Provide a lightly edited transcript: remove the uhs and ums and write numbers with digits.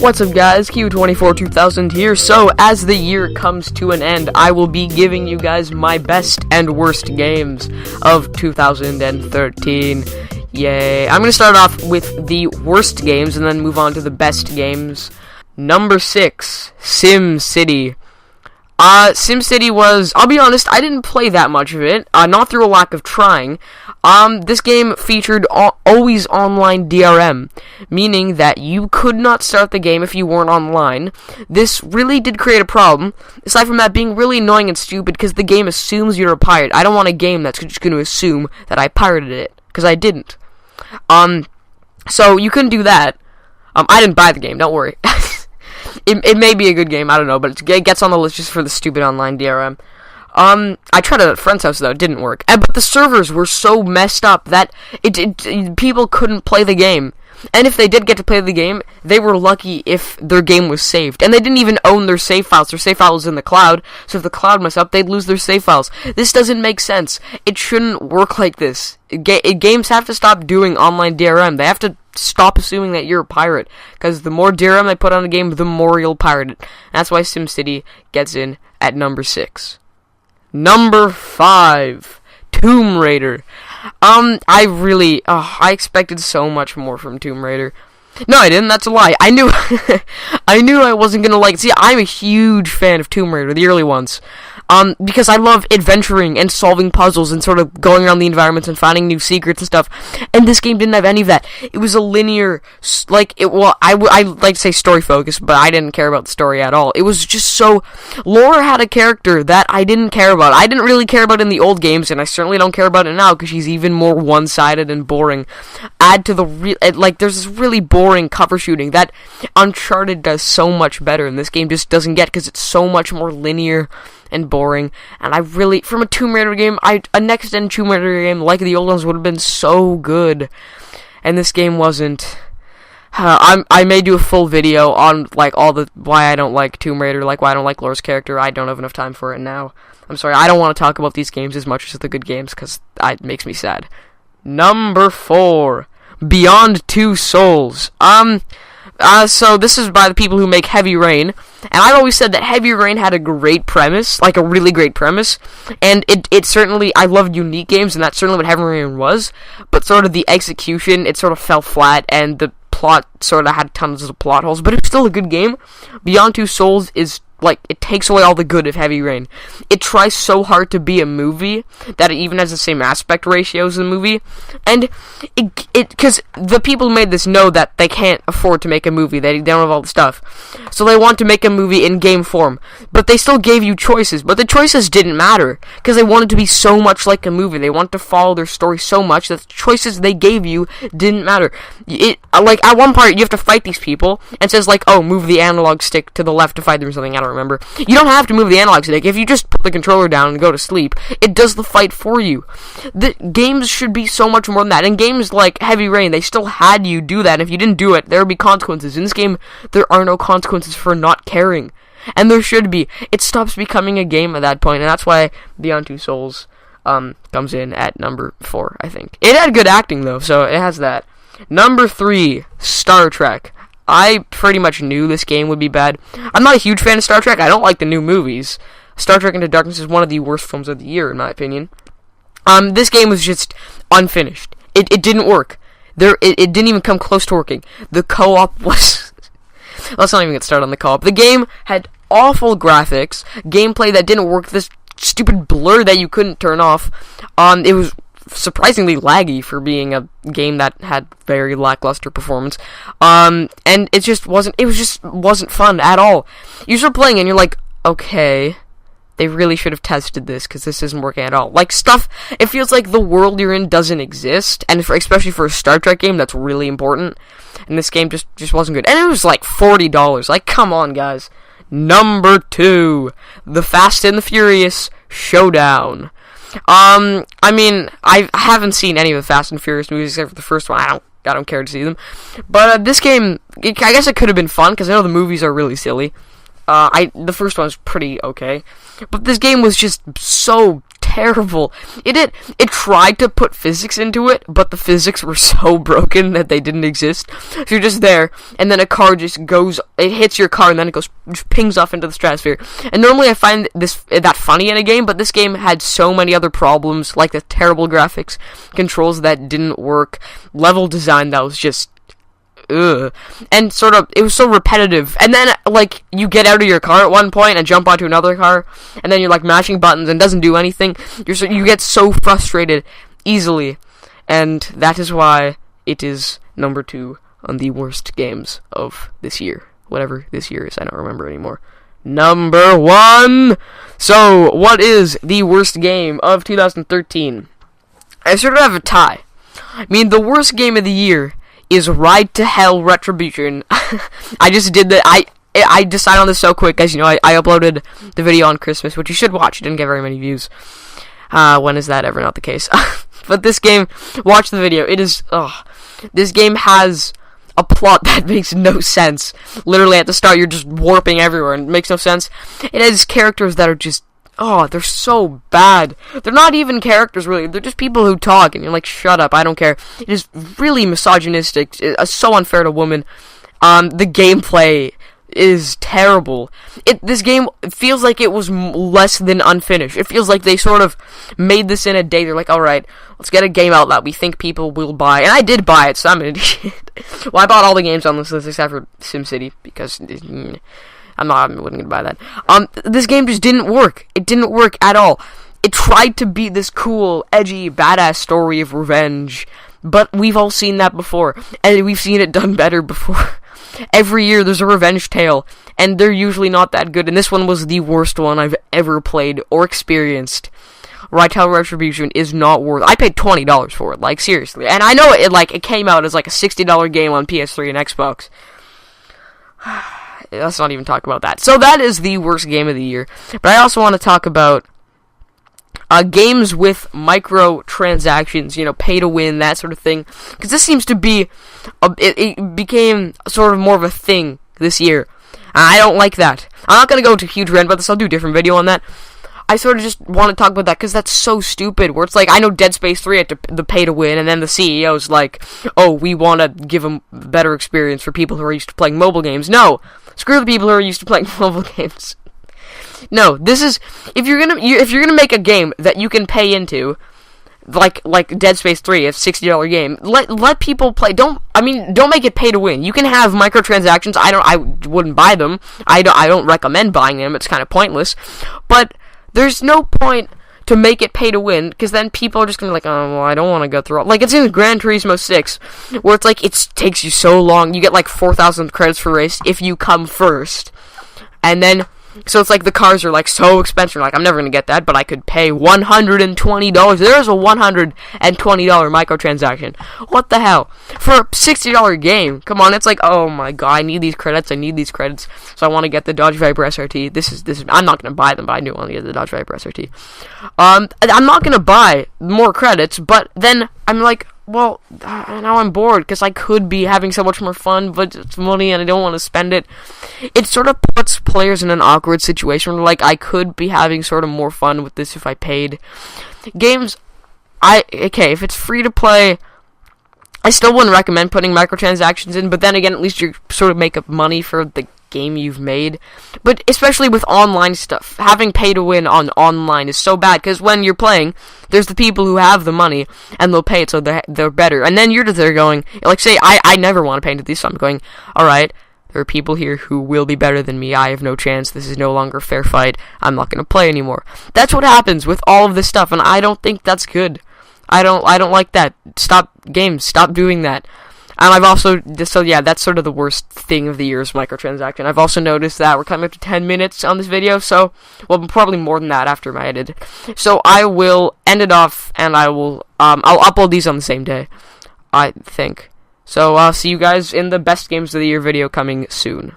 What's up guys, Kiwi242000 here. So, as the year comes to an end, I will be giving you guys my best and worst games of 2013. Yay. I'm going to start off with the worst games and then move on to the best games. Number 6, SimCity. SimCity was, I'll be honest, I didn't play that much of it, not through a lack of trying. This game featured always online DRM, meaning that you could not start the game if you weren't online. This really did create a problem, aside from that being really annoying and stupid, because the game assumes you're a pirate. I don't want a game that's just going to assume that I pirated it, because I didn't. So you couldn't do that. I didn't buy the game, don't worry. It may be a good game, I don't know, but it gets on the list just for the stupid online DRM. I tried it at a friend's house, though, it didn't work. But the servers were so messed up that people couldn't play the game. And if they did get to play the game, they were lucky if their game was saved. And they didn't even own their save files. Their save file was in the cloud, so if the cloud messed up, they'd lose their save files. This doesn't make sense. It shouldn't work like this. Games have to stop doing online DRM. They have to stop assuming that you're a pirate, because the more DRM they put on a game, the more you'll pirate it. That's why SimCity gets in at number 6. Number 5, Tomb Raider. I expected so much more from Tomb Raider. No, I didn't, that's a lie. I knew I wasn't gonna like it. See, I'm a huge fan of Tomb Raider, the early ones. Because I love adventuring and solving puzzles and sort of going around the environments and finding new secrets and stuff. And this game didn't have any of that. It was a linear, I like to say story focused, but I didn't care about the story at all. It was just so, Laura had a character that I didn't care about. I didn't really care about in the old games, and I certainly don't care about it now, because she's even more one-sided and boring. Add to the, there's this really boring cover shooting that Uncharted does so much better, and this game just doesn't get, because it's so much more linear and boring, and I really, from a Tomb Raider game, a next-gen Tomb Raider game like the old ones would have been so good, and this game wasn't. I may do a full video on, why I don't like Tomb Raider, why I don't like Laura's character. I don't have enough time for it now. I'm sorry, I don't want to talk about these games as much as the good games, because it makes me sad. Number 4, Beyond Two Souls. So this is by the people who make Heavy Rain, and I've always said that Heavy Rain had a great premise, a really great premise, and it certainly, I love unique games, and that's certainly what Heavy Rain was, but sort of the execution, it sort of fell flat, and the plot sort of had tons of plot holes, but it's still a good game. Beyond Two Souls is, it takes away all the good of Heavy Rain. It tries so hard to be a movie that it even has the same aspect ratio as a movie, and because the people who made this know that they can't afford to make a movie, they don't have all the stuff, so they want to make a movie in game form, but they still gave you choices, but the choices didn't matter, because they wanted to be so much like a movie. They want to follow their story so much that the choices they gave you didn't matter. At one part, you have to fight these people, and it says, move the analog stick to the left to fight them or something, I don't remember. You don't have to move the analog stick. If you just put the controller down and go to sleep, it does the fight for you. The games should be so much more than that. In games like Heavy Rain, they still had you do that, and if you didn't do it, there would be consequences. In this game, there are no consequences for not caring. And there should be. It stops becoming a game at that point, and that's why Beyond Two Souls comes in at number 4, I think. It had good acting, though, so it has that. Number 3, Star Trek. I pretty much knew this game would be bad. I'm not a huge fan of Star Trek. I don't like the new movies. Star Trek Into Darkness is one of the worst films of the year, in my opinion. This game was just unfinished. It didn't work. It didn't even come close to working. The co-op was... Let's not even get started on the co-op. The game had awful graphics, gameplay that didn't work, this stupid blur that you couldn't turn off. It was surprisingly laggy for being a game that had very lackluster performance, and it just wasn't fun at all. You start playing and you're like, okay, they really should have tested this, because this isn't working at all. It feels like the world you're in doesn't exist, and especially for a Star Trek game, that's really important, and this game just wasn't good, and it was $40, come on, guys. Number 2, The Fast and the Furious Showdown. I haven't seen any of the Fast and Furious movies except for the first one. I don't care to see them. But this game, I guess it could have been fun, because I know the movies are really silly. The first one was pretty okay, but this game was just so terrible. It tried to put physics into it, but the physics were so broken that they didn't exist. So you're just there, and then a car just goes, it hits your car, and then it just pings off into the stratosphere. And normally I find that funny in a game, but this game had so many other problems, like the terrible graphics, controls that didn't work, level design that was just and sort of, it was so repetitive. And then, like, you get out of your car at one point and jump onto another car, and then you're, like, mashing buttons and doesn't do anything. You get so frustrated easily, and that is why it is number 2 on the worst games of this year. Whatever this year is, I don't remember anymore. Number 1! So, what is the worst game of 2013? I sort of have a tie. I mean, the worst game of the year is Ride to Hell Retribution. I just did that. I decided on this so quick, as you know, I uploaded the video on Christmas, which you should watch. It didn't get very many views. When is that ever not the case? But this game, watch the video. It is, this game has a plot that makes no sense. Literally, at the start, you're just warping everywhere, and it makes no sense. It has characters that are just, they're so bad. They're not even characters, really. They're just people who talk, and you're like, shut up, I don't care. It is really misogynistic. It's so unfair to women. The gameplay is terrible. This game feels like it was less than unfinished. It feels like they sort of made this in a day. They're like, alright, let's get a game out that we think people will buy. And I did buy it, so I'm an idiot. Well, I bought all the games on this list except for SimCity, because I wasn't gonna buy that. This game just didn't work. It didn't work at all. It tried to be this cool, edgy, badass story of revenge, but we've all seen that before, and we've seen it done better before. Every year there's a revenge tale, and they're usually not that good, and this one was the worst one I've ever played or experienced. Ride to Hell Retribution is not worth. I paid $20 for it, like, seriously. And I know it came out as like a $60 game on PS3 and Xbox. Let's not even talk about that. So that is the worst game of the year. But I also want to talk about games with microtransactions, pay to win, that sort of thing. Because this seems to be, it became sort of more of a thing this year. I don't like that. I'm not going to go into a huge rant about this. I'll do a different video on that. I sort of just want to talk about that because that's so stupid. Where it's like, I know Dead Space 3 had the pay to win, and then the CEO's like, oh, we want to give them a better experience for people who are used to playing mobile games. No! Screw the people who are used to playing mobile games. No, this is, if you're gonna make a game that you can pay into, like Dead Space 3, a $60 game, let people play. Don't make it pay to win. You can have microtransactions. I wouldn't buy them. I don't recommend buying them. It's kind of pointless. But there's no point to make it pay to win, because then people are just gonna be like, oh, well, I don't want to go through all. Like, it's in Gran Turismo 6, where it's like, it takes you so long. You get like 4,000 credits for a race if you come first. And then, so it's like the cars are like so expensive. Like, I'm never gonna get that, but I could pay $120. There's a $120 microtransaction. What the hell? For a $60 game. Come on, it's like, oh my god, I need these credits, so I want to get the Dodge Viper SRT. This is, I'm not gonna buy them, but I do want to get the Dodge Viper SRT. I'm not gonna buy more credits, but then I'm like, well, now I'm bored, because I could be having so much more fun, but it's money and I don't want to spend it. It sort of puts players in an awkward situation where, like, I could be having sort of more fun with this if I paid. Games, if it's free to play, I still wouldn't recommend putting microtransactions in, but then again, at least you sort of make up money for the game you've made. But especially with online stuff, having pay to win on online is so bad, because when you're playing, there's the people who have the money and they'll pay it, so they're better, and then you're just there going, like, say I never want to pay into these, so I'm going, alright, there are people here who will be better than me. I have no chance. This is no longer a fair fight. I'm not going to play anymore. That's what happens with all of this stuff, and I don't think that's good. I don't like that. Stop doing that. And I've also, so yeah, that's sort of the worst thing of the year is microtransaction. I've also noticed that we're coming up to 10 minutes on this video, so, well, probably more than that after my edit. So I will end it off, and I'll upload these on the same day, I think. So I'll see you guys in the best games of the year video coming soon.